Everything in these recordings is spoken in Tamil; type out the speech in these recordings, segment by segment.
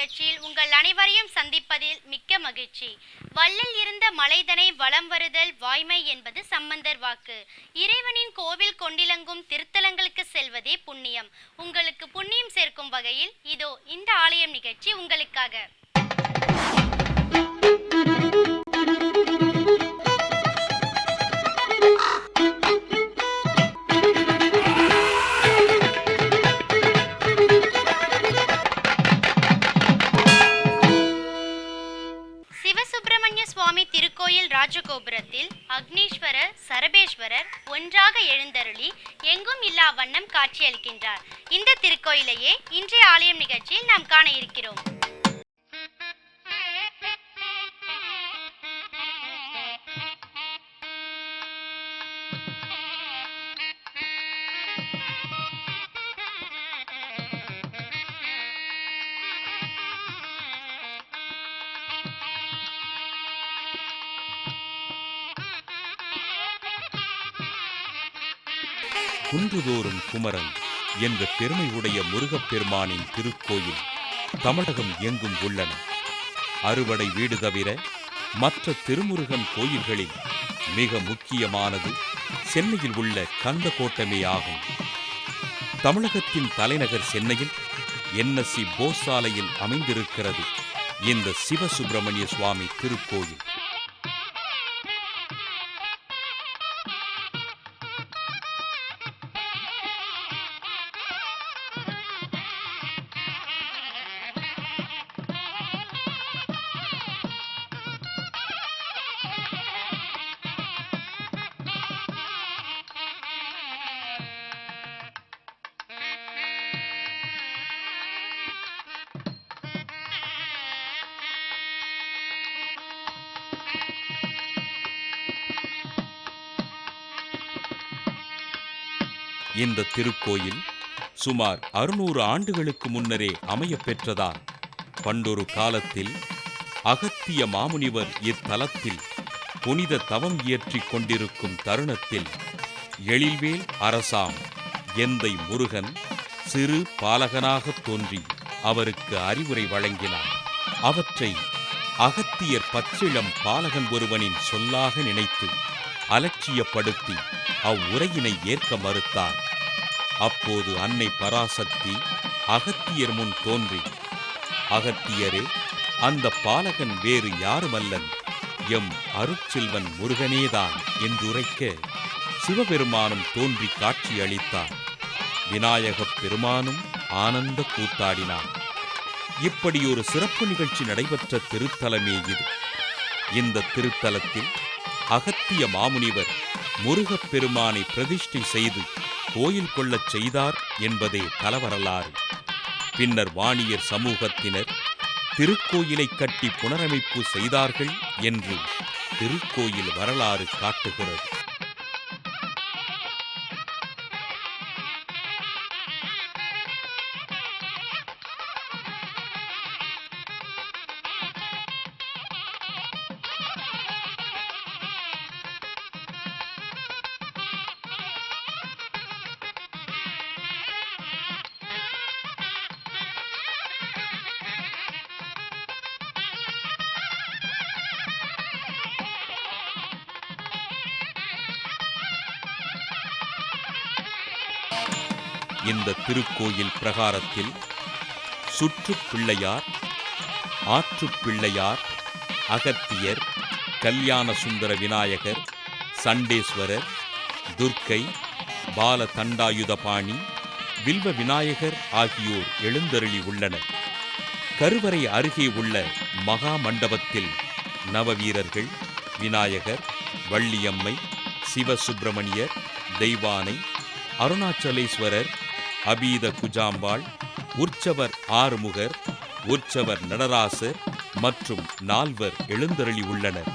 நிகழ்ச்சியில் உங்கள் அனைவரையும் சந்திப்பதில் மிக்க மகிழ்ச்சி. வள்ளல் இருந்த மலைதனை வலம் வருதல் வாய்மை என்பது சம்பந்தர் வாக்கு. இறைவனின் கோவில் கொண்டிலங்கும் திருத்தலங்களுக்கு செல்வதே புண்ணியம். உங்களுக்கு புண்ணியம் சேர்க்கும் வகையில் இதோ இந்த ஆலயம் நிகழ்ச்சி உங்களுக்காக. சிவசுப்பிரமணிய சுவாமி திருக்கோயில் ராஜகோபுரத்தில் அக்னீஸ்வரர் சரபேஸ்வரர் ஒன்றாக எழுந்தருளி எங்கும் இல்லா வண்ணம் காட்சியளிக்கின்றார். இந்த திருக்கோயிலையே இன்றைய ஆலயம் நிகழ்ச்சியில் நாம் காண இருக்கிறோம். குன்றுதோறும் குமரன் என்ற பெருமை உடைய முருகப்பெருமானின் திருக்கோயில் தமிழகம் எங்கும் உள்ளன. அறுபடை வீடு தவிர மற்ற திருமுருகன் கோயில்களில் மிக முக்கியமானது சென்னையில் உள்ள கந்தகோட்டமே ஆகும். தமிழகத்தின் தலைநகர் சென்னையில் NSC போஸ் சாலையில் அமைந்திருக்கிறது இந்த சிவசுப்பிரமணிய சுவாமி திருக்கோயில். இந்த திருக்கோயில் சுமார் 600 ஆண்டுகளுக்கு முன்னரே அமைய பெற்றதால் பண்டொரு காலத்தில் அகத்திய மாமுனிவர் இத்தலத்தில் புனித தவம் இயற்றிக் கொண்டிருக்கும் தருணத்தில் எழில்வேல் அரசாம் எந்தை முருகன் சிறு பாலகனாக தோன்றி அவருக்கு அறிவுரை வழங்கினார். அவற்றை அகத்தியர் பச்சிளம் பாலகன் ஒருவனின் சொல்லாக நினைத்து அலட்சியப்படுத்தி அவ்வுரையினை ஏற்க மறுத்தார். அப்போது அன்னை பராசக்தி அகத்தியர் முன் தோன்றி, அகத்தியரே, அந்த பாலகன் வேறு யாருமல்லன், எம் அருட்செல்வன் முருகனேதான் என்றுரைக்க சிவபெருமானும் தோன்றி காட்சி அளித்தார். விநாயகப் பெருமானும் ஆனந்த கூத்தாடினார். இப்படி ஒரு சிறப்பு நிகழ்ச்சி நடைபெற்ற திருத்தலமே இது. இந்த திருத்தலத்தில் அகத்திய மாமுனிவர் முருகப்பெருமானை பிரதிஷ்டை செய்து கோயில் கொள்ளச் செய்தார் என்பதே தலவரலாறு. பின்னர் வாணியர் சமூகத்தினர் திருக்கோயிலை கட்டி புனரமைப்பு செய்தார்கள் என்று திருக்கோயில் வரலாறு காட்டுகிறது. இந்த திருக்கோயில் பிரகாரத்தில் சுற்றுப் பிள்ளையார், ஆற்றுப் பிள்ளையார், அகத்தியர், கல்யாண சுந்தர விநாயகர், சண்டேஸ்வரர், துர்க்கை, பால தண்டாயுதபாணி, வில்வ விநாயகர் ஆகியோர் எழுந்தருளி உள்ளனர். கருவறை அருகே உள்ள மகா மண்டபத்தில் நவவீரர்கள், விநாயகர், வள்ளியம்மை, சிவசுப்பிரமணியர், தெய்வானை, அருணாச்சலேஸ்வரர், அபீத குஜாம்பாள், உற்சவர் ஆறுமுகர், உற்சவர் நடராசர் மற்றும் 4 எழுந்தருளி உள்ளனர்.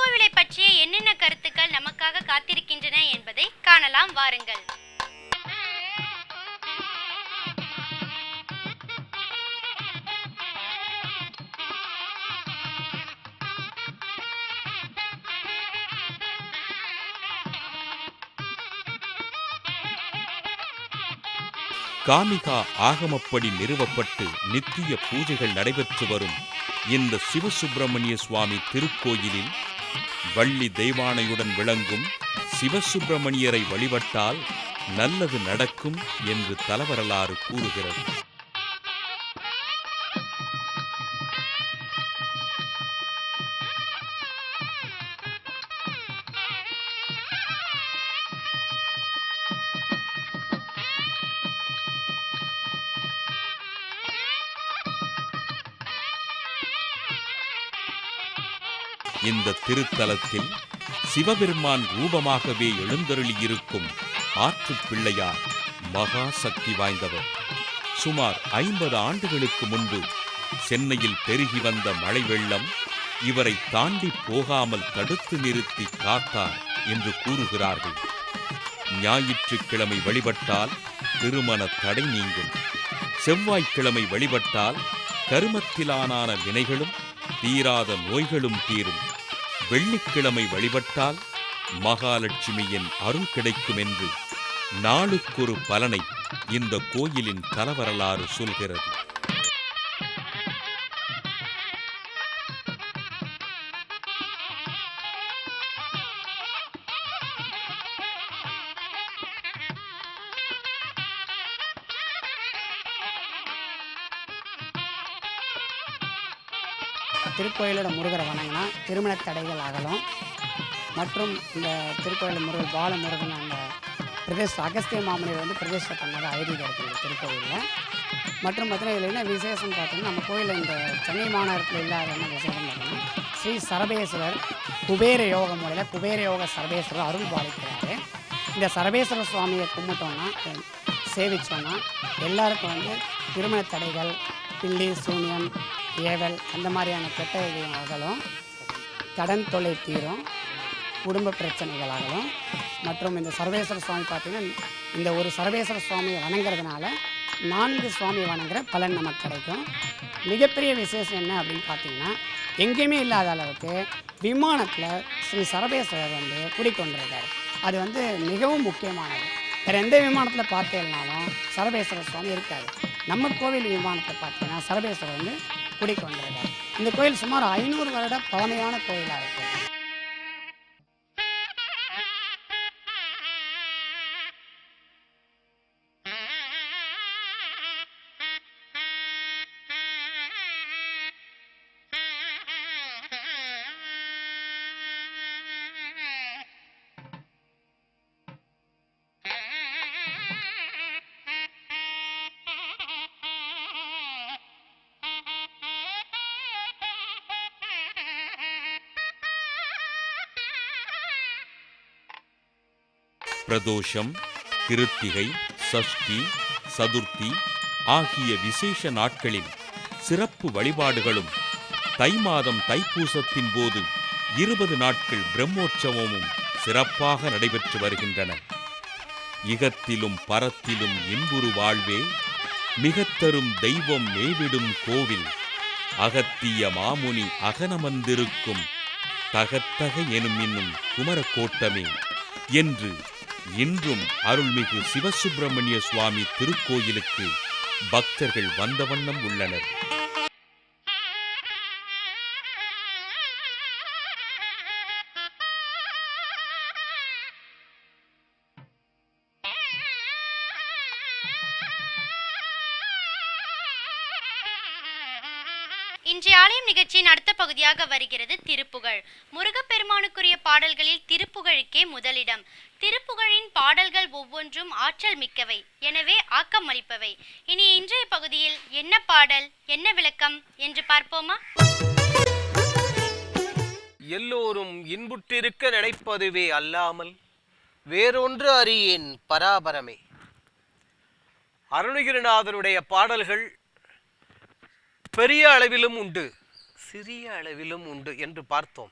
திருக்கோவிலை பற்றிய என்னென்ன கருத்துக்கள் நமக்காக காத்திருக்கின்றன என்பதை காணலாம் வாருங்கள். காமிகா ஆகமப்படி நிறுவப்பட்டு நித்திய பூஜைகள் நடைபெற்று வரும் இந்த சிவசுப்பிரமணிய சுவாமி திருக்கோயிலில் வள்ளி தெய்வானையுடன் விளங்கும் சிவசுப்பிரமணியரை வழிபட்டால் நல்லது நடக்கும் என்று தலவரலாறு கூறுகிறது. இந்த திருத்தலத்தில் சிவபெருமான் ரூபமாகவே எழுந்தருளியிருக்கும் ஆற்றுப் பிள்ளையார் மகா சக்தி வாய்ந்தவர். சுமார் 50 ஆண்டுகளுக்கு முன்பு சென்னையில் பெருகி வந்த மழை வெள்ளம் இவரை தாண்டி போகாமல் தடுத்து நிறுத்தி காத்தார் என்று கூறுகிறார்கள். ஞாயிற்றுக்கிழமை வழிபட்டால் திருமண தடை நீங்கும். செவ்வாய்க்கிழமை வழிபட்டால் கருமத்திலான வினைகளும் தீராத நோய்களும் தீரும். வெள்ளிக்கிழமை வழிபட்டால் மகாலட்சுமியின் அருள் கிடைக்கும் என்று நாளுக்கொரு பலனை இந்த கோயிலின் தலவரலாறு சொல்கிறது. திருக்கோயிலோட முருகரை வணங்கினா திருமண தடைகள் அகலும். மற்றும் இந்த திருக்கோயில் முருகர் பாலமுருகன் அந்த அகஸ்திய மாமுனிவர் பிரதிஷ்டை பண்ணாத ஐதீகம் இருக்குது திருக்கோயிலில். மற்றும் பார்த்தீங்கன்னா இதில் என்ன விசேஷம் பார்த்தீங்கன்னா, நம்ம கோயிலில் இந்த சென்னை மாநகரத்தில் இல்லாத என்ன விசேஷம் பார்த்தீங்கன்னா, ஸ்ரீ சரபேஸ்வரர் குபேர யோக முறையில் குபேர யோக சரபேஸ்வரர் அருள் பாலிக்கிறாரு. இந்த சரபேஸ்வர சுவாமியை கும்பிட்டோன்னா சேவிச்சோன்னா எல்லாருக்கும் திருமண தடைகள், பில்லி சூனியம், ஏவல் அந்த மாதிரியான கெட்ட அகலும், கடன் தொல்லை தீரும், குடும்ப பிரச்சனைகளாகலும். மற்றும் இந்த சர்வேஸ்வர சுவாமி பார்த்திங்கன்னா, இந்த ஒரு சர்வேஸ்வர சுவாமியை வணங்குறதுனால 4 சுவாமியை வணங்குற பலன் நமக்கு கிடைக்கும். மிகப்பெரிய விசேஷம் என்ன அப்படின்னு பார்த்தீங்கன்னா, எங்கேயுமே இல்லாத அளவுக்கு விமானத்தில் ஸ்ரீ சரபேஸ்வரர் குடிக்கொண்டிருக்கார். அது மிகவும் முக்கியமானது. வேறு எந்த விமானத்தில் பார்த்தேன்னாலும் சரபேஸ்வரர் சுவாமி இருக்காது. நம்ம கோவில் விமானத்தை பார்த்தீங்கன்னா சரபேஸ்வரர் குடிக்கொண்டிருக்கார். இந்த கோயில் சுமார் 500 வருட பழமையான கோயிலாக இருக்குது. பிரதோஷம், கிருத்திகை, சஷ்டி, சதுர்த்தி ஆகிய விசேஷ நாட்களில் சிறப்பு வழிபாடுகளும், தை மாதம் தைப்பூசத்தின் போது 20 நாட்கள் பிரம்மோற்சவமும் சிறப்பாக நடைபெற்று வருகின்றன. இகத்திலும் பரத்திலும் இன்புறு வாழ்வே மிகத்தரும் தெய்வம் மேவிடும் கோவில், அகத்திய மாமுனி அகனமர்ந்திருக்கும் தகத்தக எனும் இன்னும் குமரக்கோட்டமே என்று இன்றும் அருள்மிகு சிவசுப்பிரமணிய சுவாமி திருக்கோயிலுக்கு பக்தர்கள் வந்த வண்ணம் உள்ளனர். இன்றைய ஆலயம் நிகழ்ச்சியின் அடுத்த பகுதியாக வருகிறது திருப்புகழ். முருகப்பெருமானுக்குரிய பாடல்களில் திருப்புகழுக்கே முதலிடம். திருப்புகழின் பாடல்கள் ஒவ்வொன்றும் ஆற்றல் மிக்கவை, எனவே ஆக்கம் அளிப்பவை. இனி இன்றைய பகுதியில் என்ன பாடல், என்ன விளக்கம் என்று பார்ப்போமா? எல்லோரும் இன்புற்றிருக்க நினைப்பதுவே அல்லாமல் வேறொன்று அறியேன் பராபரமே. அருணகிரிநாதனுடைய பாடல்கள் பெரிய அளவிலும் உண்டு, சிறிய அளவிலும் உண்டு என்று பார்த்தோம்.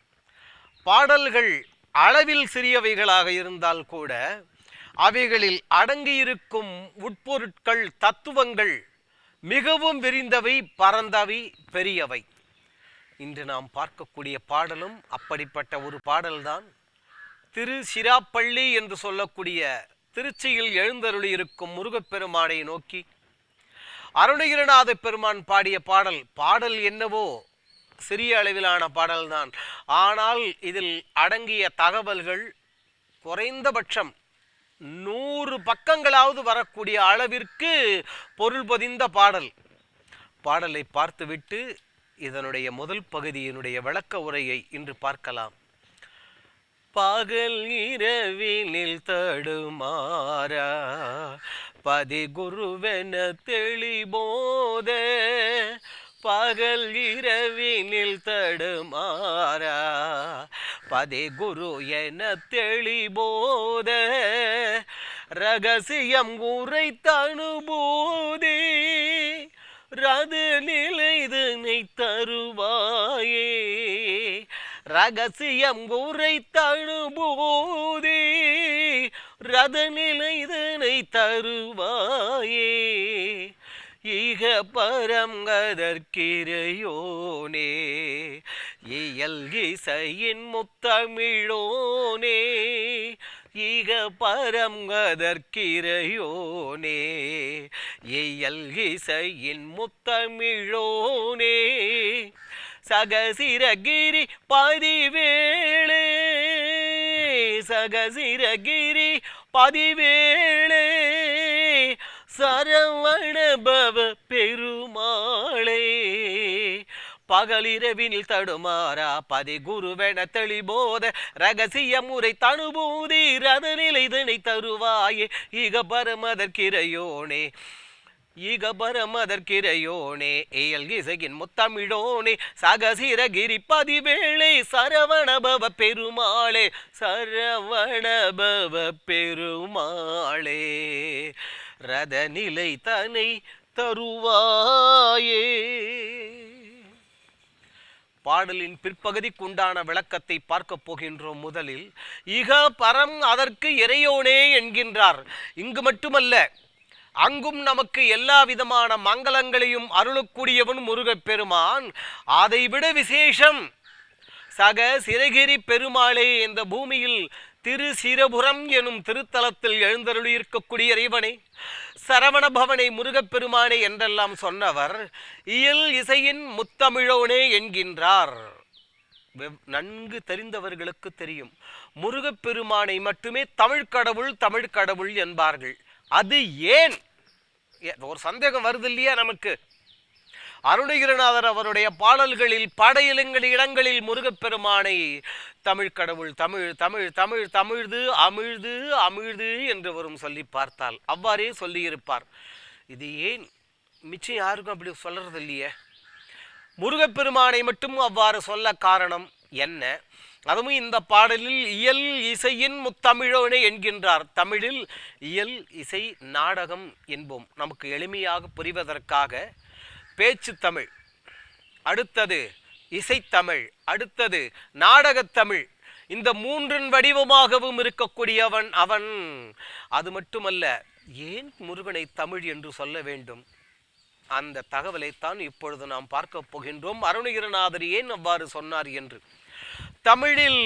பாடல்கள் அளவில் சிறியவைகளாக இருந்தால் கூட அவைகளில் அடங்கியிருக்கும் உட்பொருட்கள், தத்துவங்கள் மிகவும் விரிந்தவை, பரந்தவை, பெரியவை. இன்று நாம் பார்க்கக்கூடிய பாடலும் அப்படிப்பட்ட ஒரு பாடல்தான். திருச்சிராப்பள்ளி என்று சொல்லக்கூடிய திருச்சியில் எழுந்தருளி இருக்கும் முருகப்பெருமானை நோக்கி அருணகிரிநாத பெருமான் பாடிய பாடல். பாடல் என்னவோ சிறிய அளவிலான பாடல்தான். ஆனால் இதில் அடங்கிய தகவல்கள் குறைந்தபட்சம் 100 பக்கங்களாவது வரக்கூடிய அளவிற்கு பொருள் பொதிந்த பாடல். பாடலை பார்த்துவிட்டு இதனுடைய முதல் பகுதியினுடைய விளக்க உரையை இன்று பார்க்கலாம். பகல் இரவினில் தடுமாறா பதி குருவென தெளிபோத, பகல் இரவினில் தடுமாறா பதி குரு என தெளிபோத, ரகசியம் உரைத்தனுபூதி ரது நிலைதனை தருவாயே, ரகசியம் உரைத்தனுபூதி ரது நிலைதனை தருவாயே, ஈக பரம் அதற்கிரையோனே இயல் இசையின் முத்தமிழோனே, ஈக பரம் அதற்கிரையோனே இயல் இசையின் முத்தமிழோனே, சகசிரகிரி பதிவேளே, சகசிரகிரி பதிவேளே, சரவணபவ பெருமாளே, பகலிரவினில் தடுமாறா பதி குருவென தெளிபோத, ரகசிய முறை தனுபூதி ரதநிலை இதனை தருவாயே, ஈக பரமதற்கிரையோனே ஈக பரமதற்கிரையோனே இயல் இசையின் முத்தமிழோனே, சகசிரகிரி பதிவேளே, சரவணபவ பெருமாளே, சரவணபவ பெருமாளே, ரதநிலை தனை தருவாயே. பாடலின் பிற்பகுதிக்கு உண்டான விளக்கத்தை பார்க்க போகின்றோம். முதலில் இக பரம் அதற்கு இறையோனே என்கின்றார். இங்கு மட்டுமல்ல, அங்கும் நமக்கு எல்லா விதமான மங்களங்களையும் அருளக்கூடியவன் முருகப்பெருமான். அதைவிட விசேஷம், சக சிரகிரி பெருமாளே, இந்த பூமியில் திருச்சிரபுரம் எனும் திருத்தலத்தில் எழுந்தருளி இருக்கக்கூடிய இறைவனை, சரவணபவனை, முருகப்பெருமானே என்றெல்லாம் சொன்னவர் இயல் இசையின் முத்தமிழோனே என்கின்றார். நன்கு தெரிந்தவர்களுக்கு தெரியும், முருகப்பெருமானை மட்டுமே தமிழ்கடவுள் தமிழ்கடவுள் என்பார்கள். அது ஏன்? ஒரு சந்தேகம் வருது இல்லையா நமக்கு? அருணகிரிநாதர் அவருடைய பாடல்களில் படையிலங்கள் இடங்களில் முருகப்பெருமானை தமிழ்கடவுள், தமிழ் தமிழ் தமிழ் தமிழ்து அமிழ்து அமிழ்து என்று வரும் சொல்லி பார்த்தால் அவ்வாறே சொல்லியிருப்பார். இது ஏன்? மிச்சம் யாருக்கும் அப்படி சொல்றது இல்லையே. முருகப்பெருமானை மட்டும் அவ்வாறு சொல்ல காரணம் என்ன? அதுவும் இந்த பாடலில் இயல் இசையின் முத்தமிழோனே என்கின்றார். தமிழில் இயல் இசை நாடகம் என்போம். நமக்கு எளிமையாக புரிவதற்காக பேச்சு தமிழ், அடுத்தது இசைத்தமிழ், அடுத்தது நாடகத்தமிழ், இந்த மூன்றின் வடிவமாகவும் இருக்கக்கூடியவன் அவன். அது மட்டுமல்ல, ஏன் முருகனை தமிழ் என்று சொல்ல வேண்டும்? அந்த தகவலைத்தான் இப்பொழுது நாம் பார்க்க போகின்றோம். அருணகிரிநாதர் ஏன் அவ்வாறு சொன்னார் என்று. தமிழில்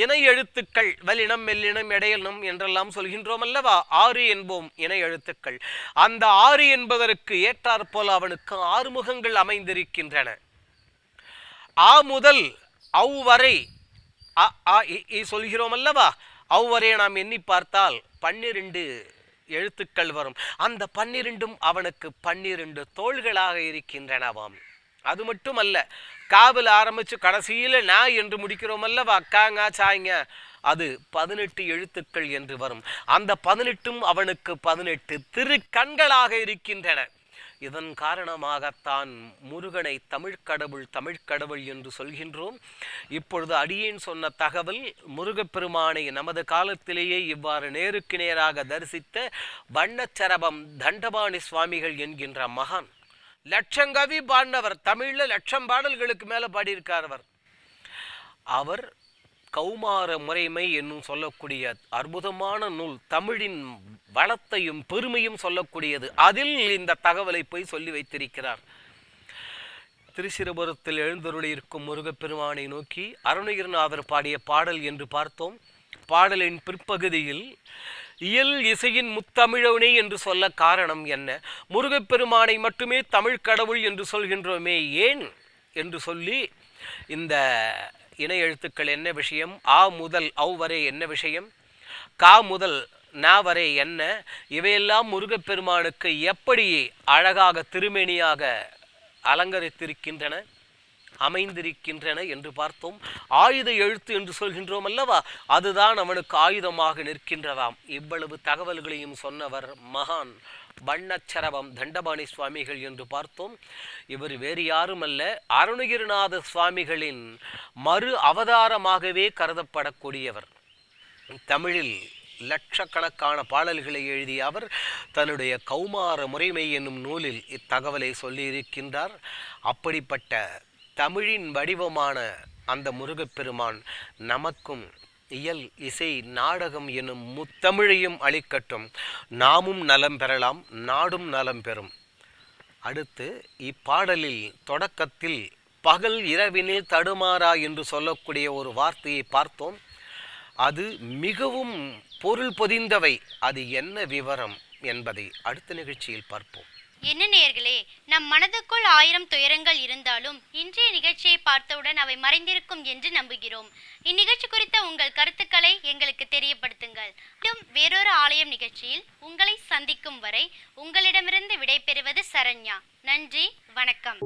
இணை எழுத்துக்கள் வல்லினம், மெல்லினம், இடையினம் என்றெல்லாம் சொல்கின்றோம் அல்லவா? 6 என்போம் இணை எழுத்துக்கள். அந்த 6 என்பதற்கு ஏற்றாற்போல் அவனுக்கு 6 முகங்கள் அமைந்திருக்கின்றன. ஆ முதல் அவ் வரை சொல்கிறோம் அல்லவா? அவ் வரை நாம் எண்ணி பார்த்தால் 12 எழுத்துக்கள் வரும். அந்த 12ம் அவனுக்கு 12 தோள்களாக இருக்கின்றனவாம். அது மட்டுமல்ல, காவில் ஆரம்பிச்சு கடைசியில் நா என்று முடிக்கிறோம் அல்லவா? காங்க சாய்ங்க, அது 18 எழுத்துக்கள் என்று வரும். அந்த 18ம் அவனுக்கு 18 திருக்கண்களாக இருக்கின்றன. இதன் காரணமாகத்தான் முருகனை தமிழ்கடவுள் தமிழ்கடவுள் என்று சொல்கின்றோம். இப்பொழுது அடியேன் சொன்ன தகவல் முருகப்பெருமானை நமது காலத்திலேயே இவ்வாறு நேருக்கு நேராக தரிசித்த வண்ணச்சரபம் தண்டபாணி சுவாமிகள் என்கின்ற மகான், லட்சங்கவி பாடினவர். தமிழ்ல 1,00,000 பாடல்களுக்கு மேல பாடியிருக்கார் அவர். கௌமார முறைமை என்னும் சொல்லக்கூடிய அற்புதமான நூல், தமிழின் வளத்தையும் பெருமையும் சொல்லக்கூடியது. அதில் இந்த தகவலை போய் சொல்லி வைத்திருக்கிறார். திருச்சிரபுரத்தில் எழுந்தருளி இருக்கும் முருகப்பெருமானை நோக்கி அருணகிரிநாதர் பாடிய பாடல் என்று பார்த்தோம். பாடலின் பிற்பகுதியில் இயல் இசையின் முத்தமிழவனே என்று சொல்ல காரணம் என்ன? முருகப்பெருமானை மட்டுமே தமிழ் கடவுள் என்று சொல்கின்றோமே ஏன் என்று சொல்லி, இந்த இணை எழுத்துக்கள் என்ன விஷயம், ஆ முதல் ஔ வரை என்ன விஷயம், கா முதல் நா வரை என்ன, இவையெல்லாம் முருகப்பெருமானுக்கு எப்படி அழகாக திருமேனியாக அலங்கரித்திருக்கின்றன, அமைந்திருக்கின்றன என்று பார்த்தோம். ஆயுத எழுத்து என்று சொல்கின்றோம் அல்லவா, அதுதான் அவனுக்கு ஆயுதமாக நிற்கின்றதாம். இவ்வளவு தகவல்களையும் சொன்னவர் மகான் வண்ணச்சரவம் தண்டபாணி சுவாமிகள் என்று பார்த்தோம். இவர் வேறு யாரும் அல்ல, அருணகிரிநாத சுவாமிகளின் மறு அவதாரமாகவே கருதப்படக்கூடியவர். தமிழில் லட்சக்கணக்கான பாடல்களை எழுதிய அவர் தன்னுடைய கௌமார முறைமை என்னும் நூலில் இத்தகவலை சொல்லியிருக்கின்றார். அப்படிப்பட்ட தமிழின் வடிவமான அந்த முருகப்பெருமான் நமக்கும் இயல் இசை நாடகம் என்னும் முத்தமிழையும் அளிக்கட்டும். நாமும் நலம் பெறலாம், நாடும் நலம் பெறும். அடுத்து இப்பாடலில் தொடக்கத்தில் பகல் இரவினில் தடுமாறா என்று சொல்லக்கூடிய ஒரு வார்த்தையை பார்த்தோம். அது மிகவும் பொருள் பொதிந்தவை. அது என்ன விவரம் என்பதை அடுத்த நிகழ்ச்சியில் பார்ப்போம். என்ன நேயர்களே, நம் மனதுக்குள் 1000 துயரங்கள் இருந்தாலும் இன்றைய நிகழ்ச்சியை பார்த்தவுடன் அவை மறைந்திருக்கும் என்று நம்புகிறோம். இந்நிகழ்ச்சி குறித்த உங்கள் கருத்துக்களை எங்களுக்கு தெரியப்படுத்துங்கள். வேறொரு ஆலயம் நிகழ்ச்சியில் உங்களை சந்திக்கும் வரை உங்களிடமிருந்து விடைபெறுவது சரண்யா. நன்றி, வணக்கம்.